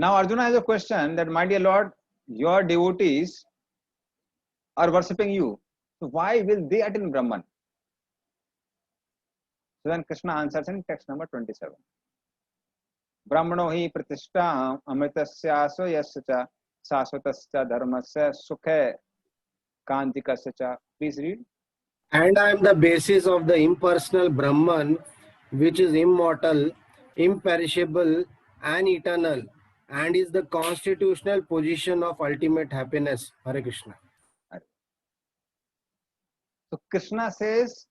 Now Arjuna has a question that, my dear Lord, your devotees are worshipping you. So why will they attain Brahman? So then Krishna answers in text number 27. Brahmano hi pratishtha amritasya yasya cha sasvatasya dharmasya sukhe kantikasya cha. Please read. And I am the basis of the impersonal Brahman, which is immortal, imperishable, and eternal, and is the constitutional position of ultimate happiness. Hare Krishna. So Krishna says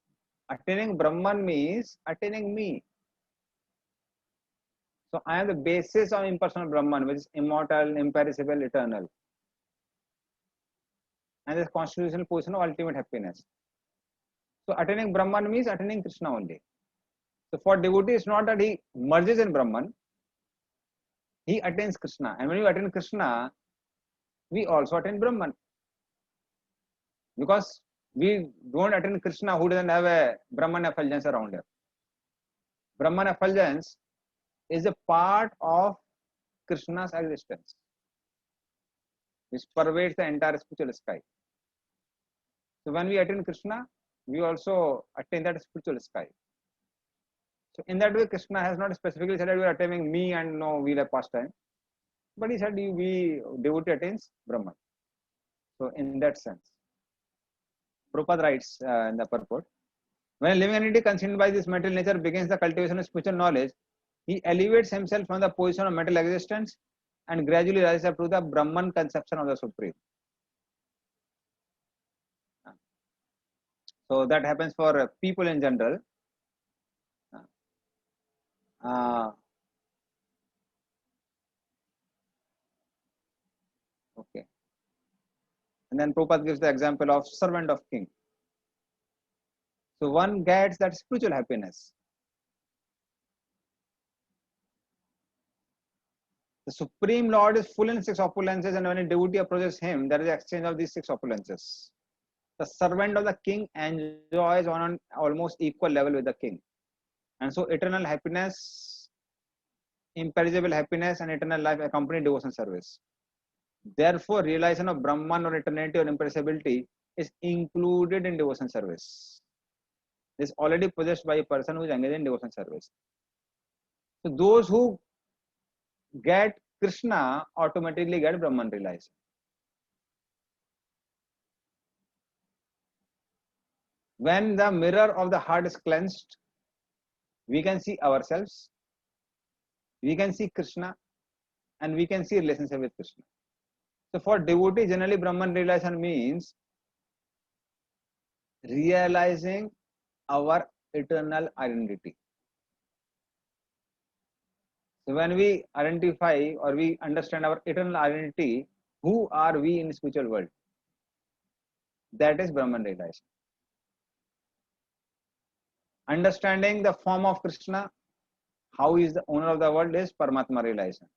attaining Brahman means attaining me. So I am the basis of impersonal Brahman, which is immortal, imperishable, eternal, and the constitutional position of ultimate happiness. So attaining Brahman means attaining Krishna only. So for devotee, it's not that he merges in Brahman, he attains Krishna. And when you attain Krishna, we also attain Brahman. Because we don't attain Krishna who doesn't have a Brahman effulgence around him. Brahman effulgence is a part of Krishna's existence, which pervades the entire spiritual sky. So when we attain Krishna, we also attain that spiritual sky. So in that way, Krishna has not specifically said that we are attaining me and no, we'll have pastime. But he said we devotee attains Brahman. So in that sense, Prabhupada writes in the purport, when a living entity consumed by this material nature begins the cultivation of spiritual knowledge, he elevates himself from the position of material existence and gradually rises up to the Brahman conception of the Supreme. So that happens for people in general. Okay. And then Prabhupada gives the example of servant of king. So one gets that spiritual happiness. The Supreme Lord is full in 6 opulences, and when a devotee approaches him, there is an exchange of these 6 opulences. The servant of the king enjoys on an almost equal level with the king. And so eternal happiness, imperishable happiness, and eternal life accompany devotion service. Therefore, realization of Brahman or eternity or imperishability is included in devotion service. This is already possessed by a person who is engaged in devotion service. So those who get Krishna automatically get Brahman realization. When the mirror of the heart is cleansed, we can see ourselves, we can see Krishna, and we can see relationship with Krishna. So for devotee, generally Brahman realization means realizing our eternal identity. So when we identify or we understand our eternal identity, who are we in the spiritual world? That is Brahman realization. Understanding the form of Krishna, how he is the owner of the world, is Paramatma realization.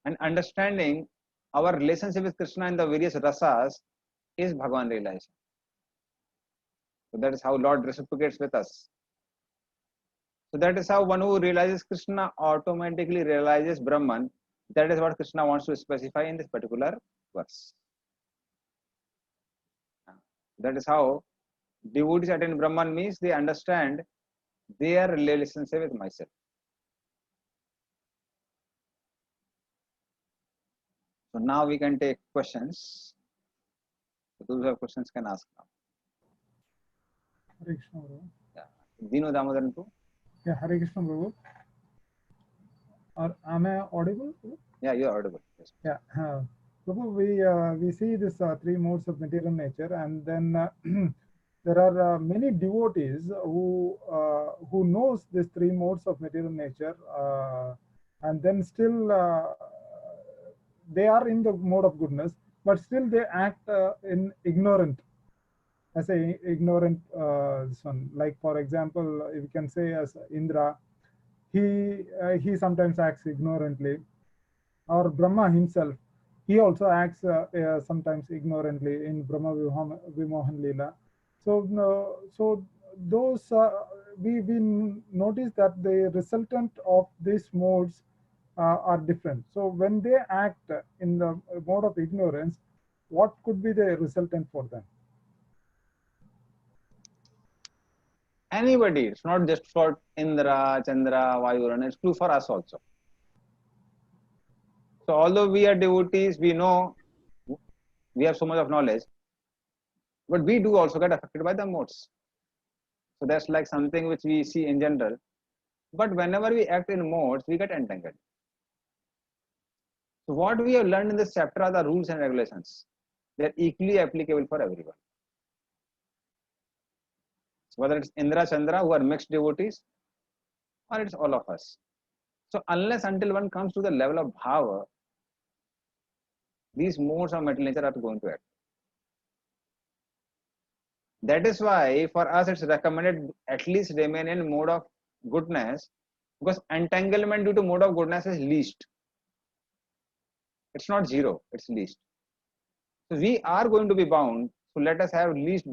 And understanding our relationship with Krishna in the various rasas is Bhagavan realization. So that is how Lord reciprocates with us. So that is how one who realizes Krishna automatically realizes Brahman. That is what Krishna wants to specify in this particular verse. That is how devotees attain Brahman means they understand their relationship with myself. So now we can take questions. So those who have questions can ask now. Hare Krishna, Prabhu. Yeah. Dino Damodaran too? Yeah, Hare Krishna, Prabhu. Am I audible? Yeah, you are audible. Yes. Yeah. Prabhu, we see this 3 modes of material nature, and then there are many devotees who knows these 3 modes of material nature, and then still they are in the mode of goodness, but still they act in ignorant. As a ignorant this one, like for example, if you can say as Indra, he sometimes acts ignorantly, or Brahma himself, he also acts sometimes ignorantly in Brahma Vimohan Leela. So those we notice that the resultant of these modes are different. So when they act in the mode of ignorance, what could be the resultant for them? Anybody, it's not just for Indra, Chandra, Vayu, and it's true for us also. So although we are devotees, we know, we have so much of knowledge, but we do also get affected by the modes. So that's like something which we see in general. But whenever we act in modes, we get entangled. So what we have learned in this chapter are the rules and regulations. They're equally applicable for everyone. So whether it's Indra, Chandra, who are mixed devotees, or it's all of us. So unless until one comes to the level of bhava, these modes of material nature are going to act. That is why for us it's recommended at least remain in mode of goodness, because entanglement due to mode of goodness is least. It's not zero, it's least. So we are going to be bound, so let us have least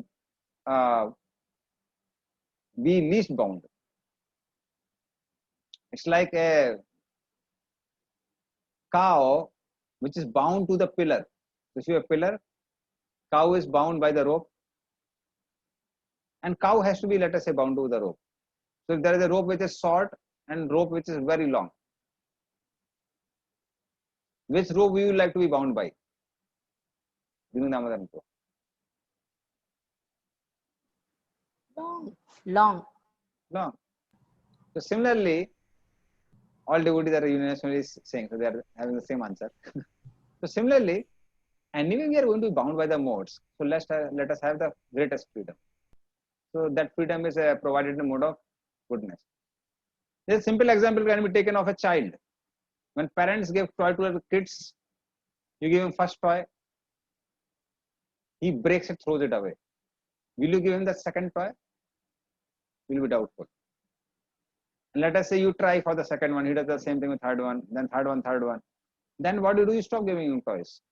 be least bound. It's like a cow which is bound to the pillar. So if you have a pillar, cow is bound by the rope, and cow has to be, let us say, bound to the rope. So if there is a rope which is short and rope which is very long, which rope we would like to be bound by? Long. Long. So similarly, all devotees are universally saying, so they are having the same answer. So similarly, anyway we are going to be bound by the modes. So let us have the greatest freedom. So that freedom is provided in the mode of goodness. There's a simple example can be taken of a child. When parents give toy to their kids, you give him first toy, he breaks it, throws it away. Will you give him the second toy? Will be doubtful. And let us say you try for the second one, he does the same thing with third one, then third one. Then what do? You stop giving him toys.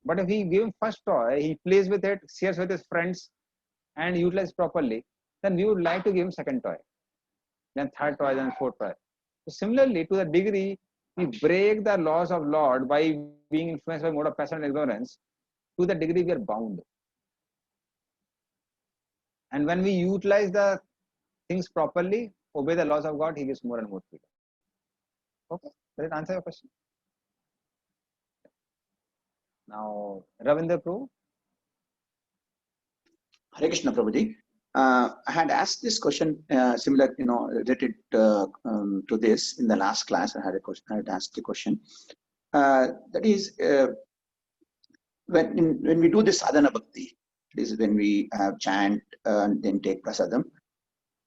But if he give him first toy, he plays with it, shares with his friends, and utilizes properly, then we would like to give him second toy, then third toy, then fourth toy. So similarly, to the degree we break the laws of Lord by being influenced by mode of passion and ignorance, to the degree we are bound. And when we utilize the things properly, obey the laws of God, he gives more and more freedom. Okay, does it answer your question? Now, Ravindra Prabhu. Hare Krishna Prabhuji. I had asked this question similar, related to this in the last class. I had asked the question. That is, when we do this sadhana bhakti, this is when we chant and then take prasadam.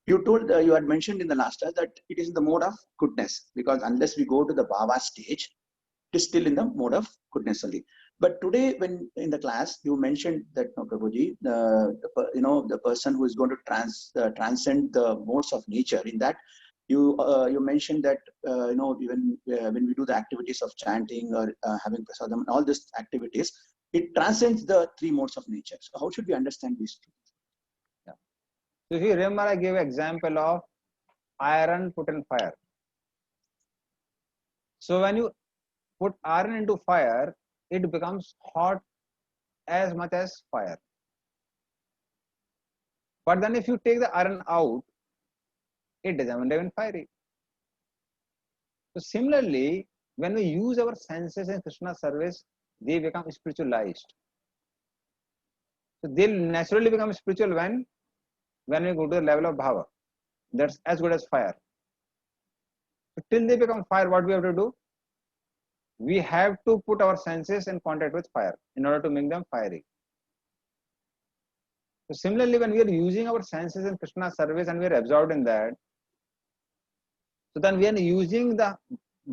You told, you had mentioned in the last class that it is in the mode of goodness, because unless we go to the bhava stage, it is still in the mode of goodness only. But today, when in the class you mentioned that, Prabhuji, the person who is going to transcend the modes of nature. In that, you mentioned that even when we do the activities of chanting or having prasadam and all these activities, it transcends the three modes of nature. So how should we understand these two? Yeah. So if you remember, I gave an example of iron put in fire. So when you put iron into fire, it becomes hot as much as fire. But then if you take the iron out, it doesn't even fiery. So similarly, when we use our senses in Krishna's service, they become spiritualized. So they'll naturally become spiritual when we go to the level of bhava. That's as good as fire. So till they become fire, what we have to do? We have to put our senses in contact with fire in order to make them fiery. So similarly, when we are using our senses in Krishna's service and we are absorbed in that, so then we are using the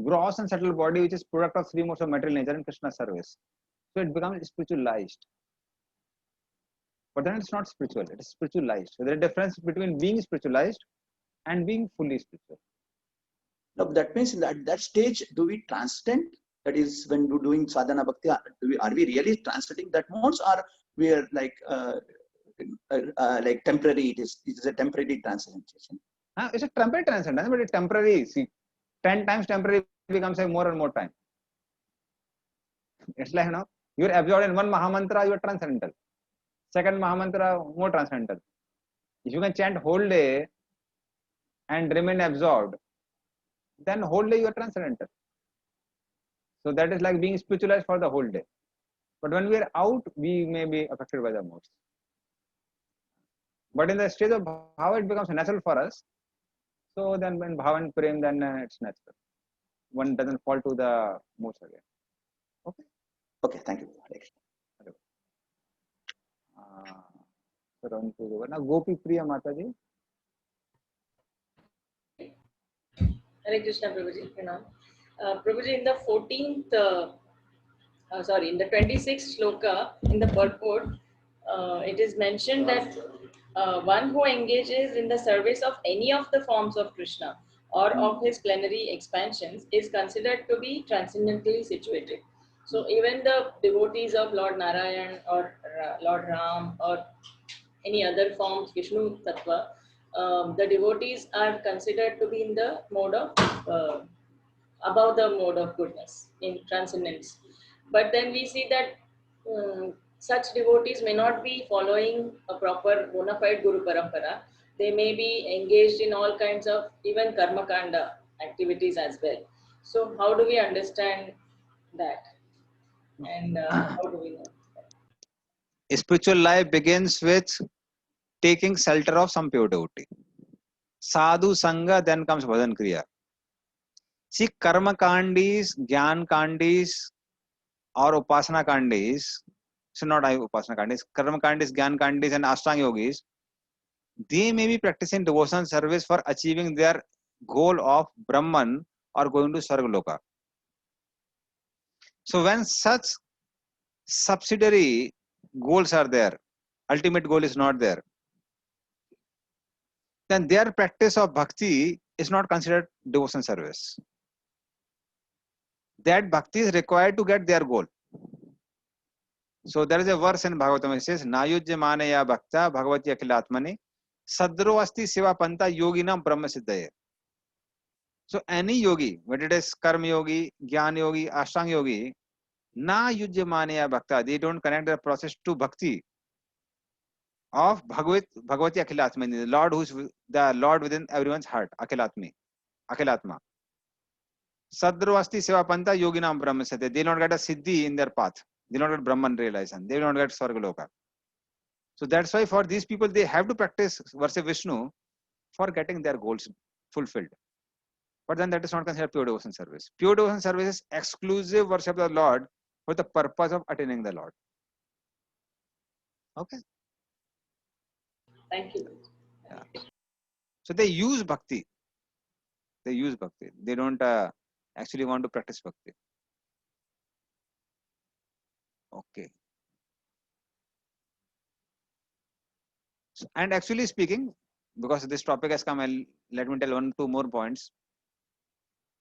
gross and subtle body, which is product of three modes of material nature in Krishna's service. So it becomes spiritualized. But then it's not spiritual, it is spiritualized. So there is a difference between being spiritualized and being fully spiritual. No, that means in that stage, do we transcend? That is, when we're doing sadhana bhakti, are we really transcending that modes, or we are like temporary? It is a temporary transcendentation. It's a temporary transcendence, but it's temporary. See, 10 times temporary becomes a more and more time. It's like, you're absorbed in one Mahamantra, you're transcendental. Second Mahamantra, more transcendental. If you can chant whole day and remain absorbed, then whole day you are transcendental. So that is like being spiritualized for the whole day. But when we are out, we may be affected by the modes. But in the stage of bhava, it becomes natural for us. So then when bhava and prem, then it's natural. One doesn't fall to the modes again. Okay. Okay, thank you. Now Gopi Priya Mataji. Hare Krishna, Prabhuji. Prabhuji, in the 14th, in the 26th shloka in the purport, it is mentioned that one who engages in the service of any of the forms of Krishna or of his plenary expansions is considered to be transcendently situated. So even the devotees of Lord Narayan or Lord Ram or any other forms, Vishnu Tattva, the devotees are considered to be in the mode of above the mode of goodness in transcendence. But then we see that such devotees may not be following a proper bona fide Guru Parampara. They may be engaged in all kinds of even Karma Kanda activities as well. So how do we understand that? And how do we know? Spiritual life begins with taking shelter of some pure devotee. Sadhu Sangha, then comes Bhajan Kriya. See, Karma Kandis, Gyan Kandis, or Upasana Kandis, so not Upasana Kandis, Karma Kandis, Gyan Kandis, and Ashtanga Yogis, they may be practicing devotional service for achieving their goal of Brahman or going to Sargaloka. So when such subsidiary goals are there, ultimate goal is not there, then their practice of bhakti is not considered devotional service. That bhakti is required to get their goal. So there is a verse in Bhagavatam, it says, Nayujya Manaya Bhakta Bhagavati Akhilatmani Sadro Asti Seva Panta Yoginam Brahma Siddhaye. So any yogi, whether it is Karma Yogi, Gyan Yogi, Ashtanga Yogi, Na Yujya Manaya Bhakta, they don't connect their process to bhakti of Bhagavati Akhilatmani, the Lord who is the Lord within everyone's heart, Akhilatma. Sadro Asti Seva Panta Yoginam Brahma Siddhaye. They don't get a siddhi in their path. They don't get Brahman realization. They don't get Sargaloka. So that's why for these people, they have to practice worship Vishnu for getting their goals fulfilled. But then that is not considered pure devotion service. Pure devotion service is exclusive worship of the Lord for the purpose of attaining the Lord. Okay. Thank you. Yeah. So they use bhakti. They use bhakti. They don't actually want to practice bhakti. Okay. So, and actually speaking, because this topic has come, let me tell 1-2 more points.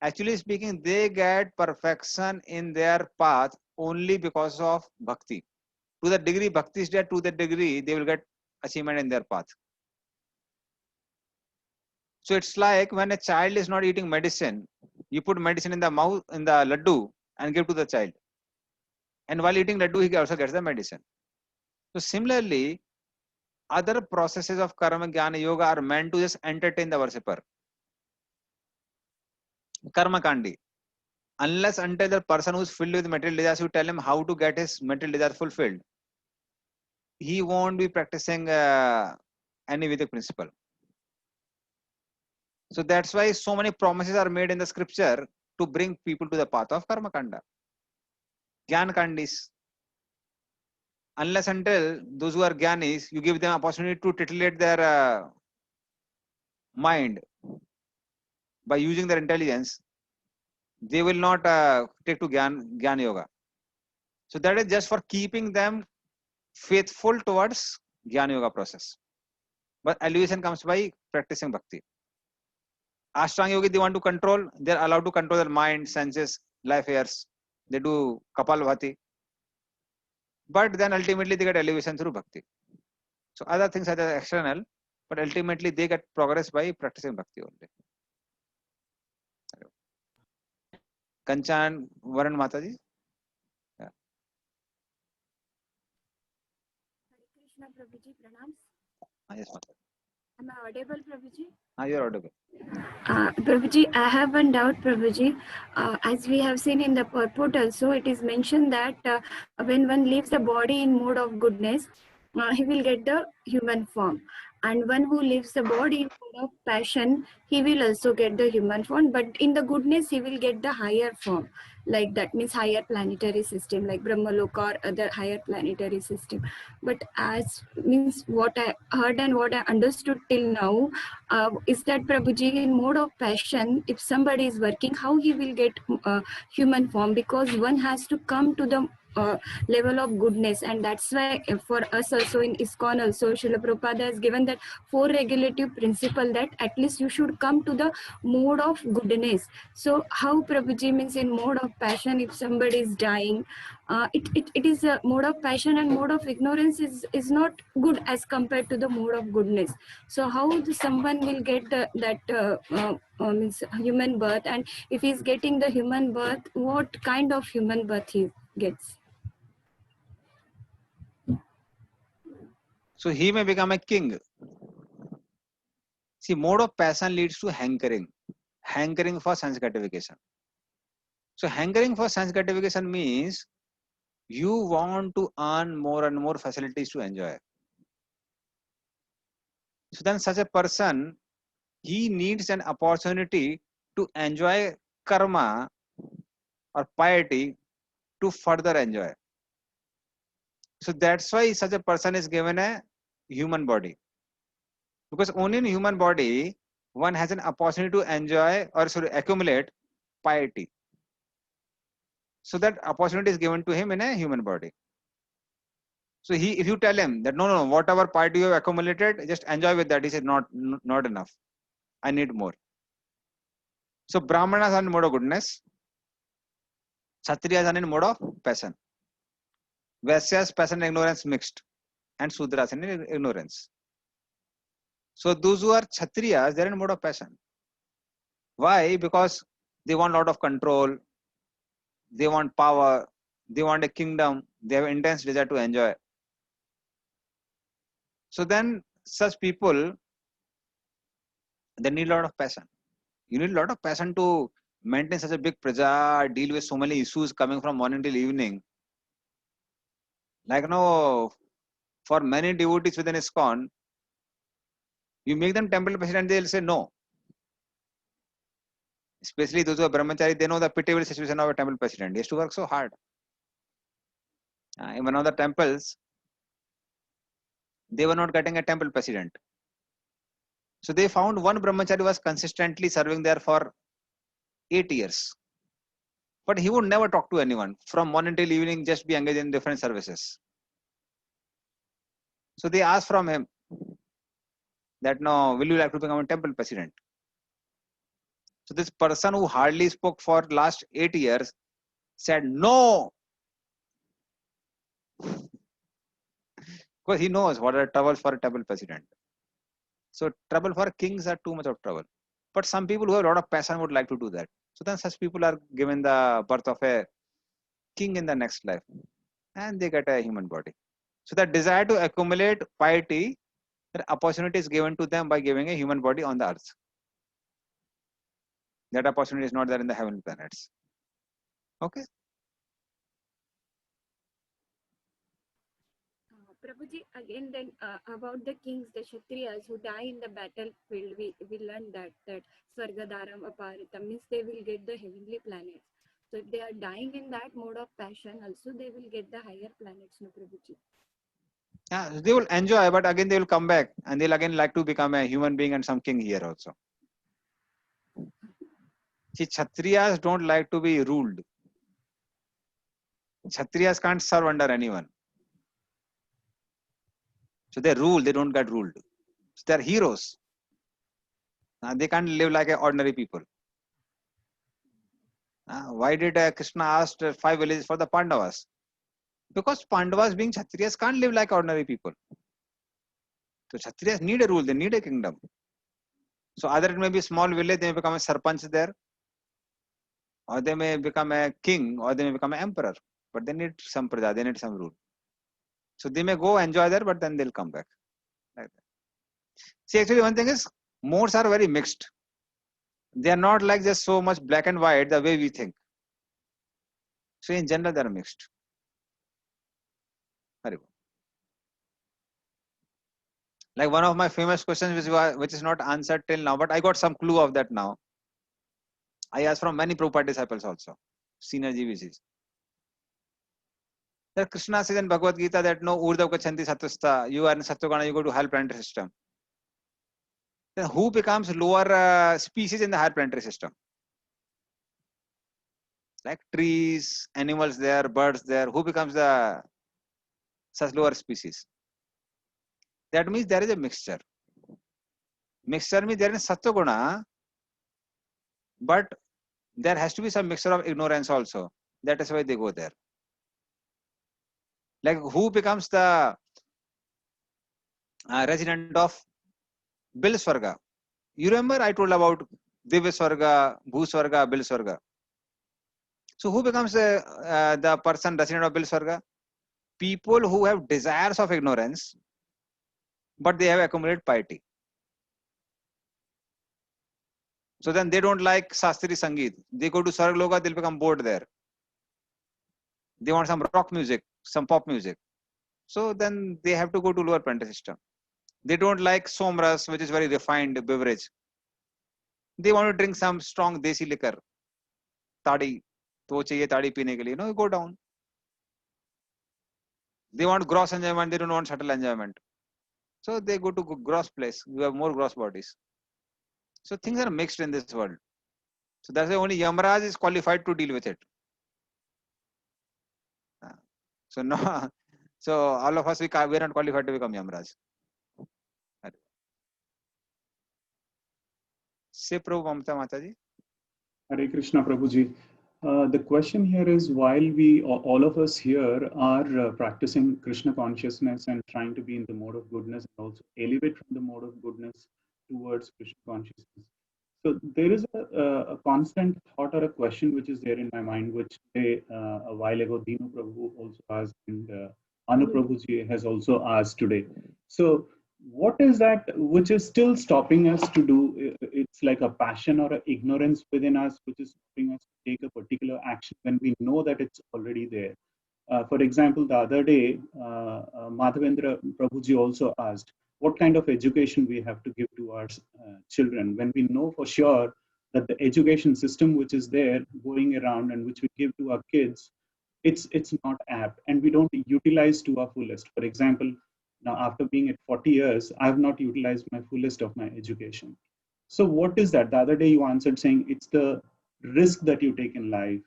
Actually speaking, they get perfection in their path only because of bhakti. To the degree bhakti is there, to the degree they will get achievement in their path. So it's like when a child is not eating medicine, you put medicine in the mouth, in the laddu, and give to the child. And while eating laddu, he also gets the medicine. So similarly, other processes of karma, jnana, yoga are meant to just entertain the worshipper. Karma kandi. Unless until the person who is filled with material desires, you tell him how to get his material desire fulfilled, he won't be practicing any Vedic principle. So that's why so many promises are made in the scripture to bring people to the path of karma kanda. Gyan kandis. Unless until those who are gyanis, you give them opportunity to titillate their mind by using their intelligence, they will not take to Gyan Yoga. So that is just for keeping them faithful towards Gyan Yoga process. But elevation comes by practicing bhakti. Ashtanga Yogi, they want to control, they are allowed to control their mind, senses, life airs. They do Kapalbhati. But then ultimately they get elevation through bhakti. So other things are external, but ultimately they get progress by practicing bhakti only. Kanchan Varan Mataji. Hare Krishna Prabhuji, pranams. Yes, Mataji. Am I audible, Prabhuji? You are audible. Prabhuji, I have one doubt, Prabhuji. As we have seen in the purport also, it is mentioned that when one leaves the body in mode of goodness, he will get the human form. And one who leaves the body in mode of passion, he will also get the human form. But in the goodness, he will get the higher form. Like that means higher planetary system, like Brahmaloka or other higher planetary system. But as means what I heard and what I understood till now, is that Prabhuji in mode of passion, if somebody is working, how he will get human form? Because one has to come to the level of goodness, and that's why for us also in ISKCON also, Srila Prabhupada has given that 4 regulative principle that at least you should come to the mode of goodness. So how Prabhuji means in mode of passion, if somebody is dying, it is a mode of passion, and mode of ignorance is not good as compared to the mode of goodness. So how someone will get that means human birth, and if he's getting the human birth, what kind of human birth he gets? So he may become a king. See, mode of passion leads to hankering for sense gratification. So hankering for sense gratification means you want to earn more and more facilities to enjoy. So then such a person, he needs an opportunity to enjoy karma or piety to further enjoy. So that's why such a person is given a human body. Because only in human body, one has an opportunity to enjoy or accumulate piety. So that opportunity is given to him in a human body. So if you tell him that no, whatever piety you have accumulated, just enjoy with that. He said not enough. I need more. So Brahmanas are in mode of goodness. Kshatriyas are in mode of passion. Vaisyas, passion and ignorance mixed, and Sudras in ignorance. So those who are Kshatriyas, they are in mode of passion. Why? Because they want a lot of control, they want power, they want a kingdom, they have intense desire to enjoy. So then such people, they need a lot of passion. You need a lot of passion to maintain such a big praja, deal with so many issues coming from morning till evening. Like for many devotees within ISKCON, you make them temple president, they'll say no. Especially those who are brahmachari, they know the pitiable situation of a temple president. He has to work so hard. In one of the temples, they were not getting a temple president. So they found one brahmachari was consistently serving there for 8 years. But he would never talk to anyone. From morning till evening, just be engaged in different services. So they asked from him that, no, will you like to become a temple president? So this person who hardly spoke for last 8 years said no. Because he knows what are troubles for a temple president. So trouble for kings are too much of trouble. But some people who have a lot of passion would like to do that. So then such people are given the birth of a king in the next life. And they get a human body. So that desire to accumulate piety, that opportunity is given to them by giving a human body on the earth. That opportunity is not there in the heavenly planets. Okay. Prabhuji, again then about the kings, the Kshatriyas who die in the battlefield, we learned that Swargadaram Aparitam means they will get the heavenly planets. So if they are dying in that mode of passion, also they will get the higher planets, no Prabhuji? Yeah, they will enjoy, but again they will come back and they'll again like to become a human being and some king here also. See, Kshatriyas don't like to be ruled. Kshatriyas can't serve under anyone. So they rule, they don't get ruled. So they're heroes. They can't live like ordinary people. Why did Krishna ask 5 villages for the Pandavas? Because Pandavas being Kshatriyas can't live like ordinary people. So Kshatriyas need a rule, they need a kingdom. So either it may be a small village, they may become a sarpanch there. or they may become a king, or they may become an emperor, but they need some praja, they need some rule. So they may go enjoy there, but then they'll come back. Like that. See, actually, one thing is, modes are very mixed. They are not like just so much black and white the way we think. So in general, they are mixed. Very good. Like one of my famous questions, which is not answered till now, but I got some clue of that now. I asked from many Prabhupada disciples also, senior GVCs. That Krishna says in Bhagavad Gita that no urdhav gachanti satvastha, you are in Satvagana, you go to higher planetary system. Then who becomes lower species in the higher planetary system? Like trees, animals there, birds there, who becomes the such lower species? That means there is a mixture. Mixture means there is Sattva Guna, but there has to be some mixture of ignorance also. That is why they go there. Like who becomes the resident of Bil Swarga? You remember I told about Divya Swarga, Bhu Swarga, Bil Swarga. So who becomes the person resident of Bil Swarga? People who have desires of ignorance, but they have accumulated piety. So then they don't like Shastri Sangeet. They go to Sargloka, they'll become bored there. They want some rock music, some pop music. So then they have to go to lower planetary system. They don't like Somras, which is very refined beverage. They want to drink some strong desi liquor. Tadi, to chahiye tadi peene ke liye. No, you go down. They want gross enjoyment, they don't want subtle enjoyment. So they go to gross place. You have more gross bodies. So things are mixed in this world. So that's why only Yamaraj is qualified to deal with it. So no, so all of us we are not qualified to become Yamaraj. Say Prabhu Mamata Mataji. Hare Krishna Prabhuji. The question here is, while we, all of us here are practicing Krishna consciousness and trying to be in the mode of goodness and also elevate from the mode of goodness towards Krishna consciousness. So there is a constant thought or a question which is there in my mind, which a while ago Dinu Prabhu also asked and Anu Prabhuji has also asked today. So what is that which is still stopping us to do? It's like a passion or an ignorance within us which is stopping us to take a particular action when we know that it's already there. For example, the other day, Madhavendra Prabhuji also asked, what kind of education we have to give to our children when we know for sure that the education system which is there going around and which we give to our kids, it's not apt and we don't utilize to our fullest. For example, now after being at 40 years, I have not utilized my fullest of my education. So what is that? The other day you answered saying it's the risk that you take in life.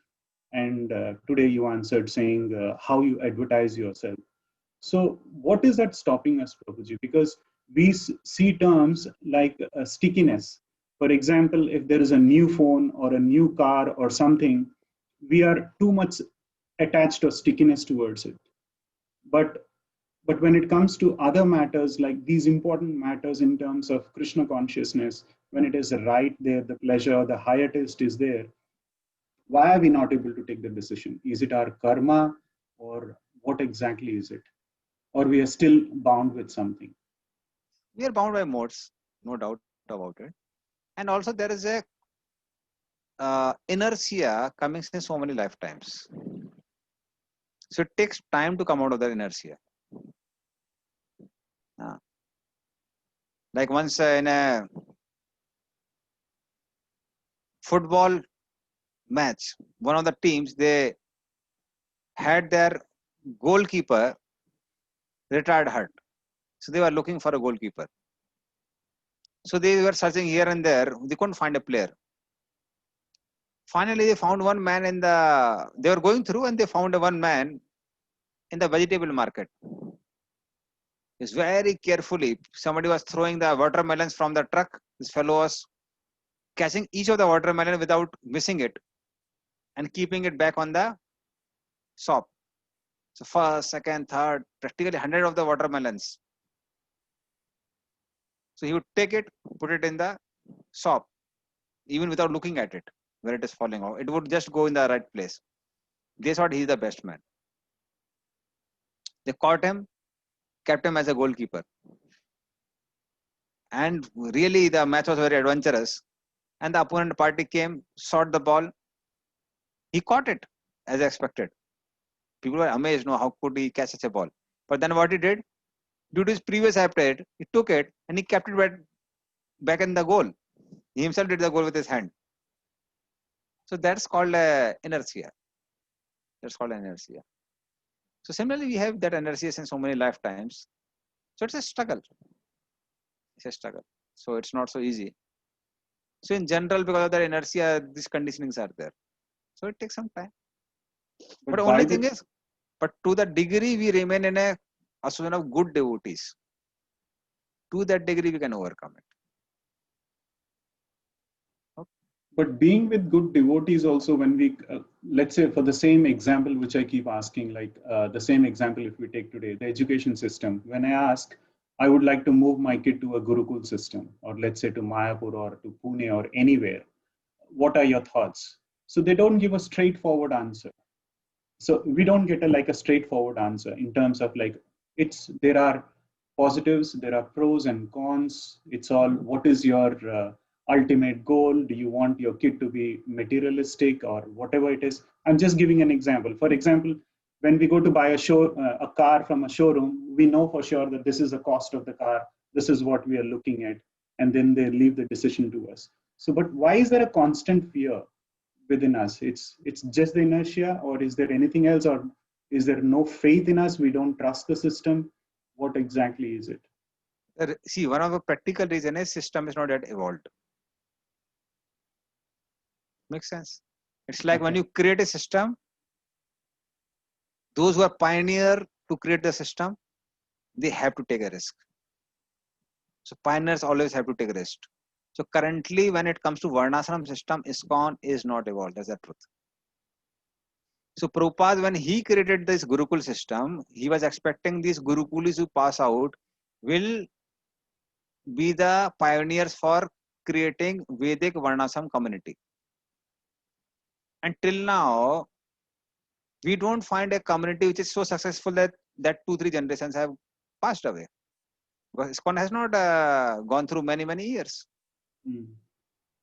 And today you answered saying how you advertise yourself. So what is that stopping us, Prabhuji? Because we see terms like stickiness. For example, if there is a new phone or a new car or something, we are too much attached or stickiness towards it. But when it comes to other matters, like these important matters in terms of Krishna consciousness, when it is right there, the pleasure, the higher taste is there, why are we not able to take the decision? Is it our karma or what exactly is it? Or we are still bound with something? We are bound by modes, no doubt about it. And also there is a inertia coming in so many lifetimes. So it takes time to come out of that inertia. Like once in a football match, one of the teams, they had their goalkeeper retired hurt. So they were looking for a goalkeeper. So they were searching here and there. They couldn't find a player. Finally, they found one man they were going through and they found one man in the vegetable market. It's very carefully, somebody was throwing the watermelons from the truck. This fellow was catching each of the watermelon without missing it and keeping it back on the shop. So first, second, third, practically 100 of the watermelons. So he would take it, put it in the shop, even without looking at it. when it is falling off. It would just go in the right place. They thought he's the best man. They caught him, kept him as a goalkeeper. And really the match was very adventurous. And the opponent party came, shot the ball. He caught it as expected. People were amazed, no, how could he catch such a ball? But then what he did, due to his previous habit, he took it and he kept it back in the goal. He himself did the goal with his hand. So that's called inertia. That's called inertia. So similarly, we have that inertia in so many lifetimes. So it's a struggle. It's a struggle. So it's not so easy. So in general, because of that inertia, these conditionings are there. So it takes some time. But why only thing is, but to the degree we remain in a association of good devotees, to that degree we can overcome it. But being with good devotees also, when we, let's say for the same example, which I keep asking, like the same example if we take today, the education system, when I ask, I would like to move my kid to a Gurukul system, or let's say to Mayapur or to Pune or anywhere, what are your thoughts? So they don't give a straightforward answer. So we don't get a straightforward answer in terms of like, there are positives, there are pros and cons. It's all, what is your ultimate goal? Do you want your kid to be materialistic or whatever it is? I'm just giving an example. For example, when we go to buy a car from a showroom, we know for sure that this is the cost of the car. This is what we are looking at. And then they leave the decision to us. So, but why is there a constant fear within us? It's just the inertia, or is there anything else, or is there no faith in us? We don't trust the system. What exactly is it? See, one of the practical reasons is system is not yet evolved. Makes sense. It's like when you create a system, those who are pioneer to create the system, they have to take a risk. So pioneers always have to take a risk. So currently, when it comes to Varnashram system, ISKCON is not evolved. That's the truth. So Prabhupada, when he created this Gurukul system, he was expecting these Gurukulis who pass out will be the pioneers for creating Vedic Varnashram community. And till now, we don't find a community which is so successful that 2-3 generations have passed away. Because ISKCON has not gone through many years.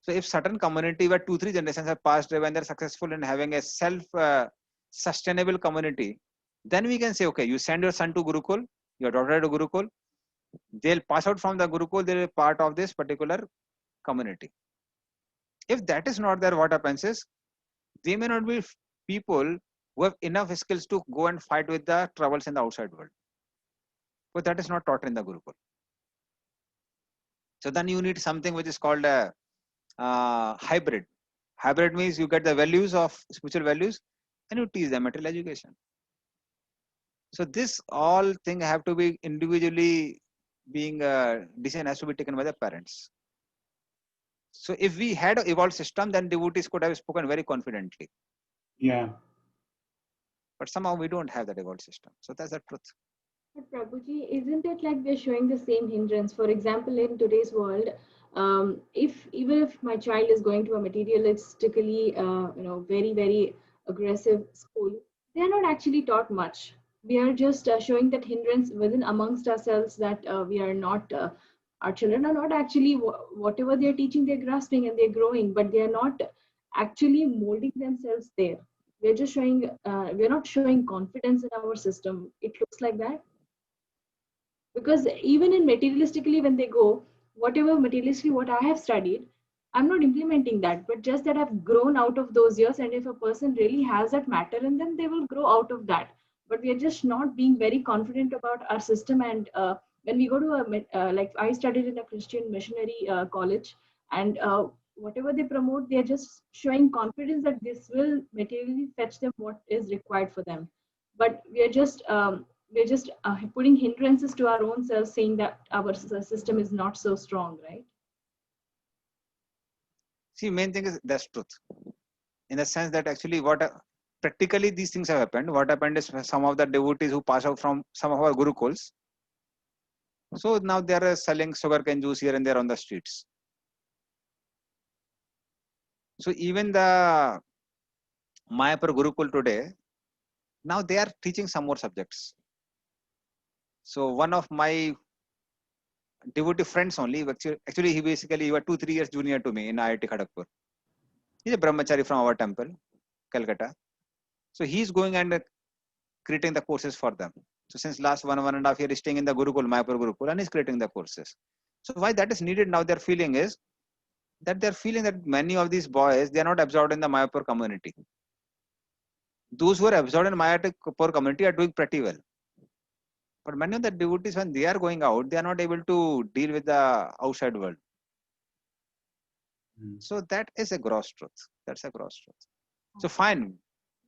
So if certain community where 2-3 generations have passed away and they're successful in having a self-sustainable community, then we can say, okay, you send your son to Gurukul, your daughter to Gurukul, they'll pass out from the Gurukul, they'll be part of this particular community. If that is not there, what happens is, they may not be people who have enough skills to go and fight with the troubles in the outside world. But that is not taught in the Gurukul. So then you need something which is called a hybrid. Hybrid means you get the values of spiritual values and you teach them material education. So this all thing have to be individually being decision has to be taken by the parents. So if we had an evolved system, then devotees could have spoken very confidently. Yeah. But somehow we don't have that evolved system. So that's the truth. But Prabhuji, isn't it like we're showing the same hindrance? For example, in today's world, even if my child is going to a materialistically, very aggressive school, they are not actually taught much. We are just showing that hindrance within amongst ourselves that we are not. Our children are not actually whatever they are teaching, they're grasping and they're growing, but they are not actually molding themselves there. We're just showing. We're not showing confidence in our system. It looks like that. Because even in materialistically, when they go, whatever materialistically what I have studied, I'm not implementing that, but just that I've grown out of those years. And if a person really has that matter in them, they will grow out of that. But we are just not being very confident about our system. And when we go to like I studied in a Christian missionary college, and whatever they promote, they are just showing confidence that this will materially fetch them what is required for them. But we are just putting hindrances to our own selves, saying that our system is not so strong, right? See, main thing is that's truth. In the sense that actually practically these things have happened. What happened is some of the devotees who pass out from some of our Gurukuls, so now they are selling sugarcane juice here and there on the streets. So even the Mayapur Gurukul today, now they are teaching some more subjects. So one of my devotee friends only, actually he basically, he was 2-3 years junior to me in IIT Kharagpur. He's a brahmachari from our temple, Calcutta. So he's going and creating the courses for them. So since last 1.5 years, he's staying in the Gurukul, Mayapur Gurukul, and he's creating the courses. So why that is needed now, their feeling is that they're feeling that many of these boys, they are not absorbed in the Mayapur community. Those who are absorbed in Mayapur community are doing pretty well. But many of the devotees, when they are going out, they are not able to deal with the outside world. So that is a gross truth. That's a gross truth. So fine,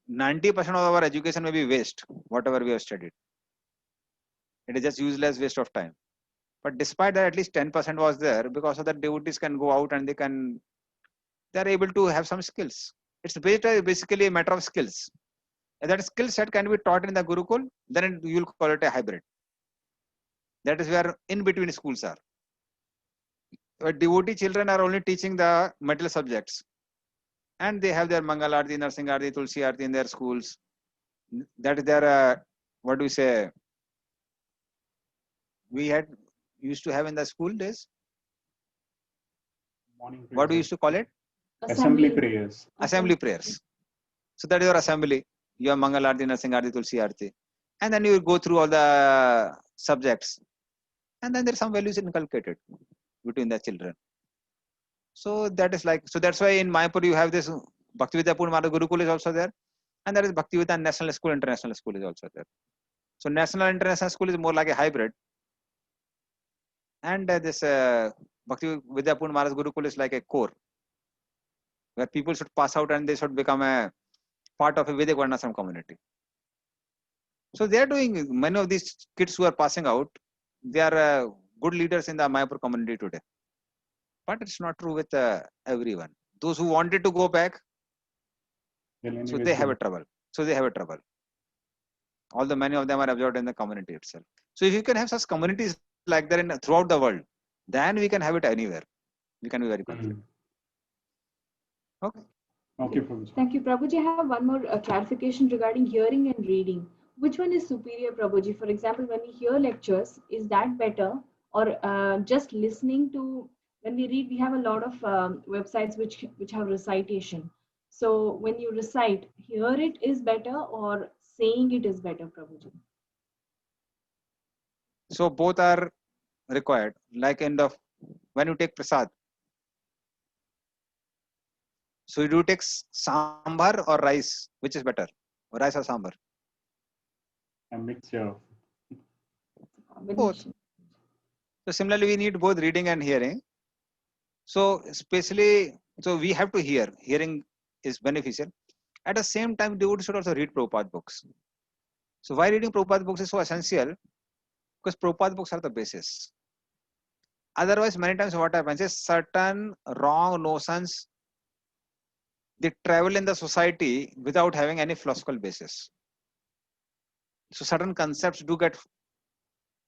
90% of our education may be waste, whatever we have studied. It is just useless waste of time. But despite that, at least 10% was there, because of that devotees can go out and they are able to have some skills. It's basically a matter of skills. If that skill set can be taught in the Gurukul, then you will call it a hybrid. That is where in between schools are. But devotee children are only teaching the material subjects. And they have their Mangalarti, Narsingarti, Tulsi Arti in their schools. That is their, what do we say? We used to have in the school days. Morning What do we prayers. used to call it? Assembly prayers. Assembly prayers. So that is your assembly. You have Mangalarti, Narsingarti, Tulsi Arti. And then you go through all the subjects. And then there are some values inculcated between the children. So that is like, so that's why in Mayapur you have this Bhaktivedanta Purnamada Gurukul is also there. And there is Bhaktivedanta National School, International School is also there. So National International School is more like a hybrid. And this Bhaktivedanta Purnamada Gurukul is like a core, where people should pass out and they should become a part of a Vedic Varnashram community. So they are doing, many of these kids who are passing out, they are good leaders in the Mayapur community today. But it's not true with everyone. Those who wanted to go back, so they have a trouble. Many of them are absorbed in the community itself. So if you can have such communities like that throughout the world, then we can have it anywhere. We can be very confident. Okay. Okay, Prabhuji. Thank you, Prabhuji. I have one more clarification regarding hearing and reading. Which one is superior, Prabhuji? For example, when we hear lectures, is that better? Or just listening to, when we read, we have a lot of websites which have recitation. So when you recite, hear it is better or saying it is better, Prabhuji? So both are required. Like when you take prasad, so you do take sambar or rice, which is better? Rice or sambar? A mixture. Both. So similarly, we need both reading and hearing. So especially, so we have to hear. Hearing is beneficial. At the same time, devotees should also read Prabhupada books. So why reading Prabhupada books is so essential? Because Prabhupada books are the basis. Otherwise, many times what happens is certain wrong notions, they travel in the society without having any philosophical basis. So certain concepts do get,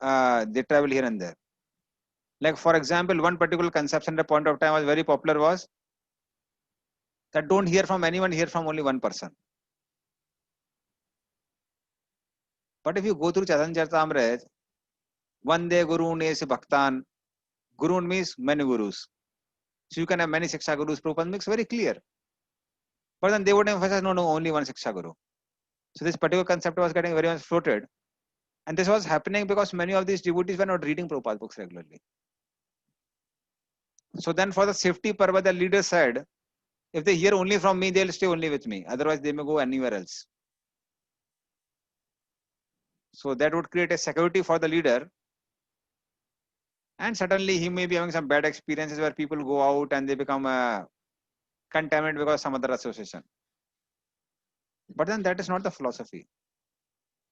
they travel here and there. Like for example, one particular conception at a point of time was very popular was that don't hear from anyone, hear from only one person. But if you go through Chaitanya Charitamrita, Vande Gurun Ese Bhaktan, Gurun means many gurus. So you can have many Siksha Gurus. Prabhupada makes very clear. But then they would emphasize, no, only one Siksha Guru. So this particular concept was getting very much floated. And this was happening because many of these devotees were not reading Prabhupada books regularly. So then for the safety purpose, the leader said, if they hear only from me, they'll stay only with me. Otherwise, they may go anywhere else. So that would create a security for the leader. And certainly he may be having some bad experiences where people go out and they become contaminated because of some other association. But then that is not the philosophy.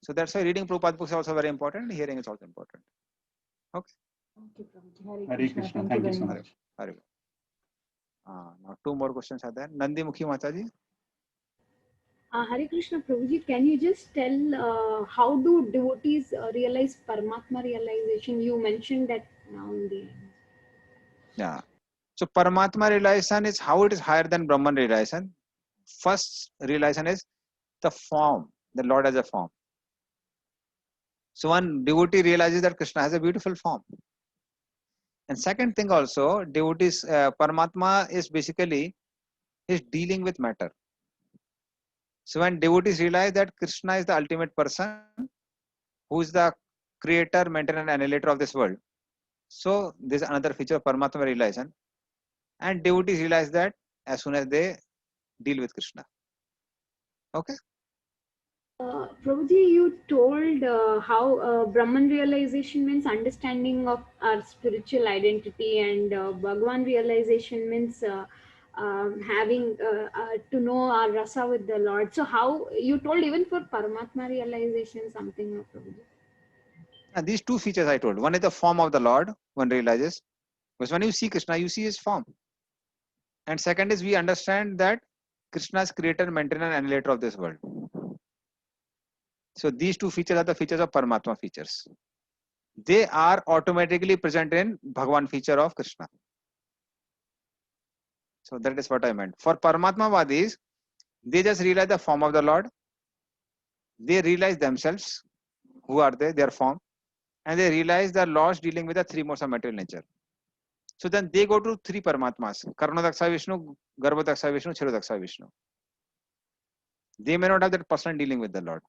So that's why reading Prabhupada books is also very important. Hearing is also important. Okay. Okay, Prabhuji. Hare Krishna. Thank you so much. Hare. Now 2 more questions are there. Nandi Mukhi Mataji. Hare Krishna Prabhuji, can you just tell how do devotees realize Paramatma realization? You mentioned that now in the end. Yeah. So Paramatma realization is how it is higher than Brahman realization. First realization is the form, the Lord as a form. So one devotee realizes that Krishna has a beautiful form. And second thing also, devotees, Paramatma is basically is dealing with matter. So when devotees realize that Krishna is the ultimate person, who is the creator, maintainer, and annihilator of this world. So this is another feature of Paramatma realization. And devotees realize that as soon as they deal with Krishna. Okay. Prabhuji, you told how Brahman realization means understanding of our spiritual identity, and Bhagwan realization means having to know our rasa with the Lord. So, how you told even for Paramatma realization something, Prabhuji? And these two features I told. One is the form of the Lord, one realizes. Because when you see Krishna, you see his form. And second is we understand that Krishna is creator, maintainer, and annihilator of this world. So these two features are the features of Paramatma features. They are automatically present in Bhagwan feature of Krishna. So that is what I meant. For Paramatma Vadis, they just realize the form of the Lord. They realize themselves. Who are they? Their form. And they realize the laws dealing with the three modes of material nature. So then they go to three Paramatmas. Karnodaksha Vishnu, Garbhodaksha Vishnu, Chirodaksha Vishnu. They may not have that personal dealing with the Lord.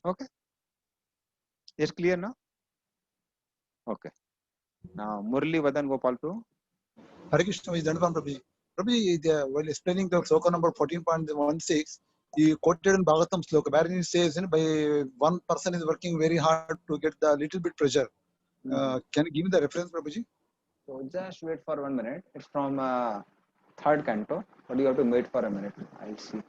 Okay. Is clear now? Okay. Now Murli Vadan Gopal Prabhu. Hare Krishna is Dandavan Prabhuji. Prabhuji, while explaining the sloka number 14.16, he quoted in Bhagavatam sloka, wherein it says, by one person is working very hard to get the little bit pressure. Can you give me the reference, Prabhuji? So just wait for 1 minute. It's from third canto, but you have to wait for a minute. I'll see.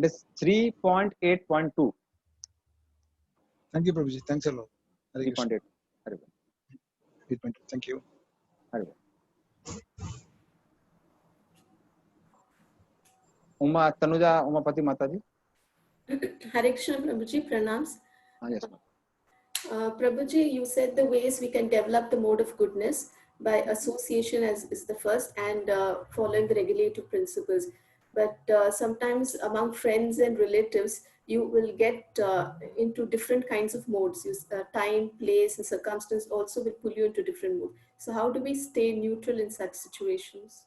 It is 3.8.2. Thank you, Prabhuji. Thanks a lot. Hare Krishna. 3.8. 8.2. Thank you. Uma Tanuja Umapati Mataji. Hare Krishna Prabhuji, pranams. Yes, Prabhuji, you said the ways we can develop the mode of goodness by association as is the first, and following the regulative principles. But sometimes among friends and relatives, you will get into different kinds of modes. Time, place, and circumstance also will pull you into different modes. So how do we stay neutral in such situations?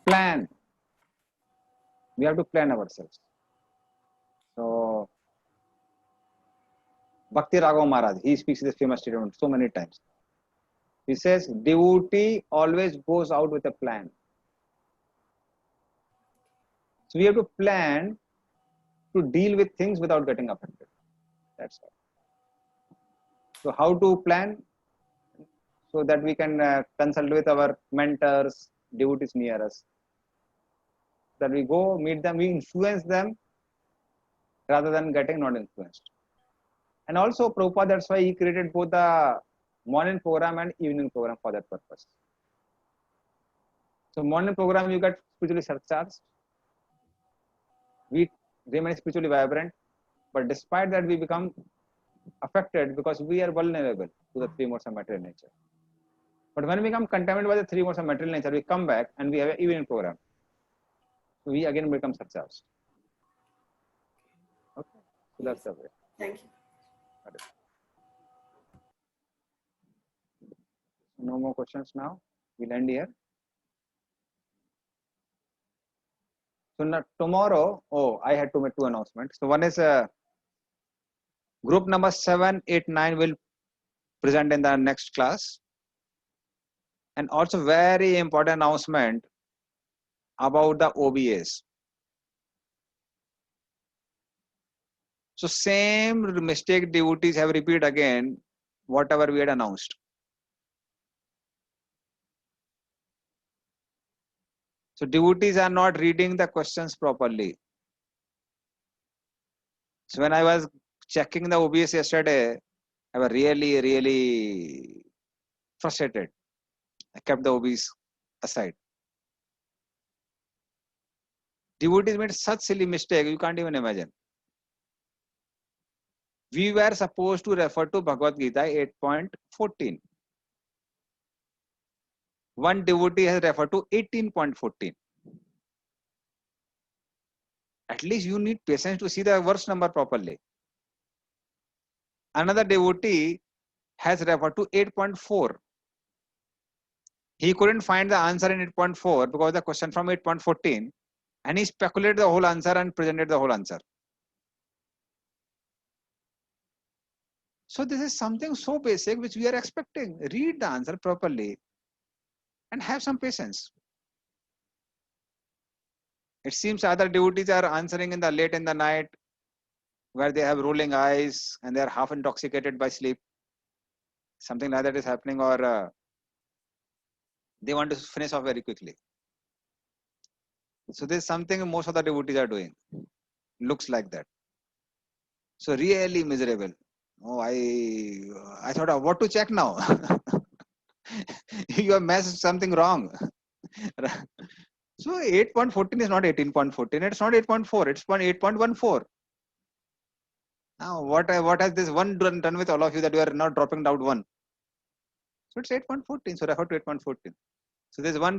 Plan. We have to plan ourselves. So Bhakti Raghav Maharaj, he speaks this famous statement so many times. He says, devotee always goes out with a plan. So we have to plan to deal with things without getting affected. That's all. So how to plan? So that we can consult with our mentors, devotees near us. That we go meet them, we influence them rather than getting not influenced. And also Prabhupada, that's why he created both the morning program and evening program for that purpose. So morning program you get spiritually surcharged. We remain spiritually vibrant, but despite that we become affected because we are vulnerable to the three modes of material nature. But when we become contaminated by the three modes of material nature, we come back and we have an evening program. So we again become surcharged. Okay, so that's the way. Thank you. No more questions now. We'll end here. So now, tomorrow, I had to make two announcements. So one is group number 7, 8, 9 will present in the next class. And also very important announcement about the OBAs. So same mistake devotees have repeated again, whatever we had announced. So devotees are not reading the questions properly. So when I was checking the OBS yesterday, I was really frustrated. I kept the OBS aside. Devotees made such silly mistake, you can't even imagine. We were supposed to refer to Bhagavad Gita 8.14. One devotee has referred to 18.14. At least you need patience to see the verse number properly. Another devotee has referred to 8.4. He couldn't find the answer in 8.4 because the question from 8.14, and he speculated the whole answer and presented the whole answer. So this is something so basic which we are expecting. Read the answer properly and have some patience. It seems other devotees are answering in the late in the night where they have rolling eyes and they are half intoxicated by sleep. Something like that is happening, or they want to finish off very quickly. So this is something most of the devotees are doing. Looks like that. So really miserable. Oh, I thought of what to check now. You have messed something wrong. So 8.14 is not 18.14. It's not 8.4. It's 8.14. Now what has this one done with all of you that you are not dropping down one? So it's 8.14. So refer to 8.14. So there's one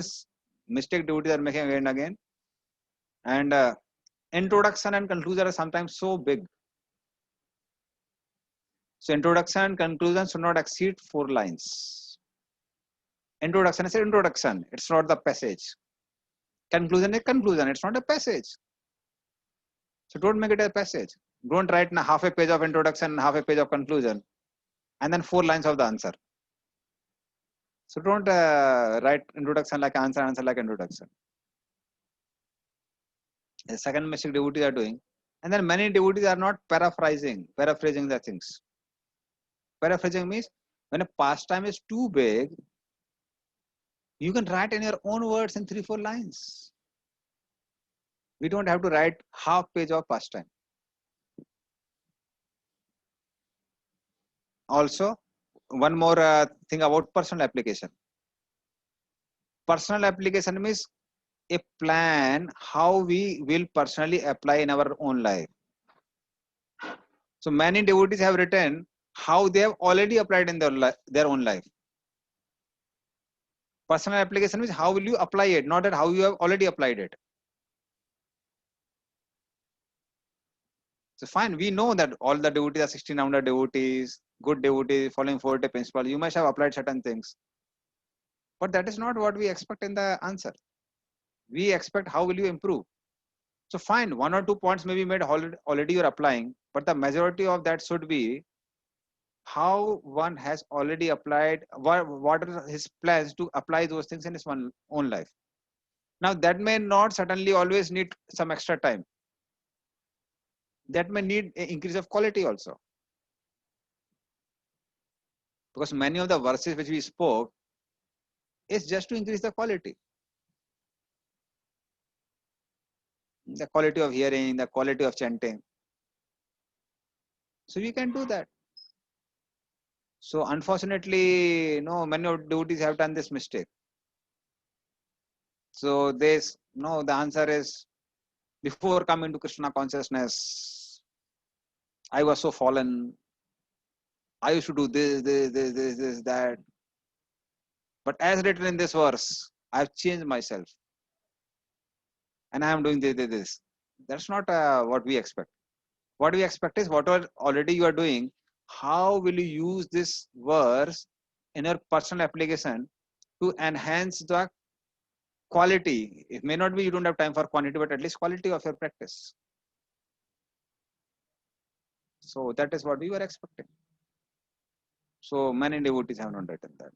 mistake devotees are making again and again. And introduction and conclusion are sometimes so big. So introduction and conclusion should not exceed 4 lines. Introduction is an introduction. It's not the passage. Conclusion is conclusion. It's not a passage. So don't make it a passage. Don't write half a page of introduction and half a page of conclusion, and then 4 lines of the answer. So don't write introduction like answer, answer like introduction. The second mistake devotees are doing. And then many devotees are not paraphrasing the things. Paraphrasing means when a pastime is too big, you can write in your own words in 3-4 lines. We don't have to write half page of pastime. Also, one more thing about personal application. Personal application means a plan how we will personally apply in our own life. So many devotees have written how they have already applied in their own life. Personal application means how will you apply it, not that how you have already applied it. So fine, we know that all the devotees are 1600 devotees, good devotees, following 4-day principle. You must have applied certain things. But that is not what we expect in the answer. We expect how will you improve. So fine, 1 or 2 points may be made already you're applying, but the majority of that should be how one has already applied, what are his plans to apply those things in his own life. Now that may not certainly always need some extra time. That may need an increase of quality also. Because many of the verses which we spoke is just to increase the quality. The quality of hearing, the quality of chanting. So we can do that. So unfortunately, many of devotees have done this mistake. So the answer is, before coming to Krishna consciousness, I was so fallen. I used to do this, that. But as written in this verse, I have changed myself. And I am doing this. That's not what we expect. What we expect is whatever already you are doing, how will you use this verse in your personal application to enhance the quality? It may not be you don't have time for quantity, but at least quality of your practice. So that is what we were expecting. So many devotees have not written that.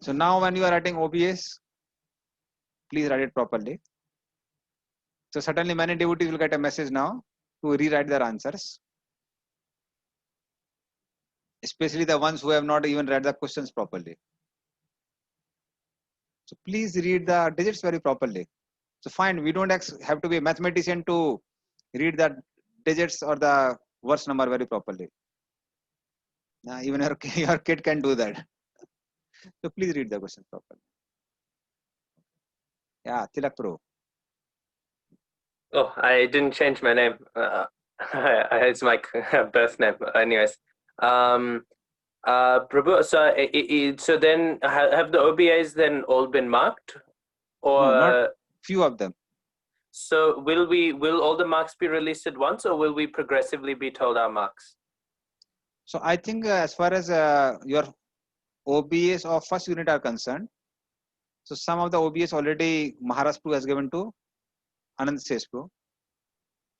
So now when you are writing OBS, please write it properly. So certainly many devotees will get a message now to rewrite their answers. Especially the ones who have not even read the questions properly. So please read the digits very properly. So fine, we don't have to be a mathematician to read the digits or the verse number very properly. Even your kid can do that. So please read the question properly. Yeah, Tilak Pro. Oh, I didn't change my name. It's my birth name. Anyways, Prabhu, so then have the OBAs then all been marked, or No, not few of them. so will all the marks be released at once, or will we progressively be told our marks? So I think as far as your OBAs of first unit are concerned, so some of the OBAs already Maharaj Prabhu has given to Anand Sesh Prabhu.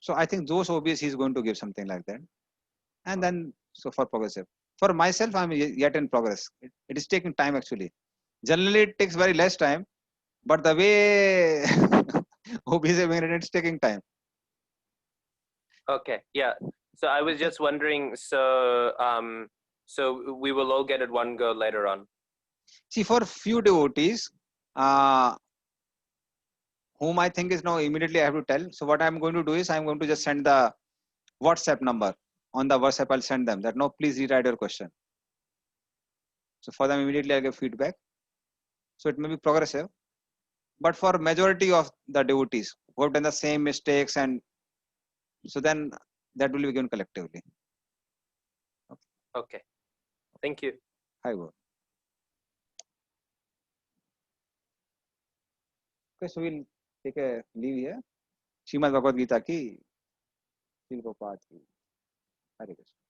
So I think those OBAs he is going to give something like that. And then, so for progressive. For myself, I'm yet in progress. It is taking time actually. Generally, it takes very less time, but the way OBAs are being written, it's taking time. Okay, yeah. So I was just wondering, so we will all get it one go later on. See, for few devotees, whom I think is now immediately I have to tell. So what I'm going to do is I'm going to just send the WhatsApp number. On the WhatsApp, I'll send them that no, please rewrite your question. So for them immediately I'll give feedback. So it may be progressive, but for majority of the devotees who have done the same mistakes, and so then that will be given collectively. Okay, thank you. Hi, go. Okay, so we'll take a leave here. Srimad Bhagavad Gita ki, Srila Prabhupada ki. Hare Krishna.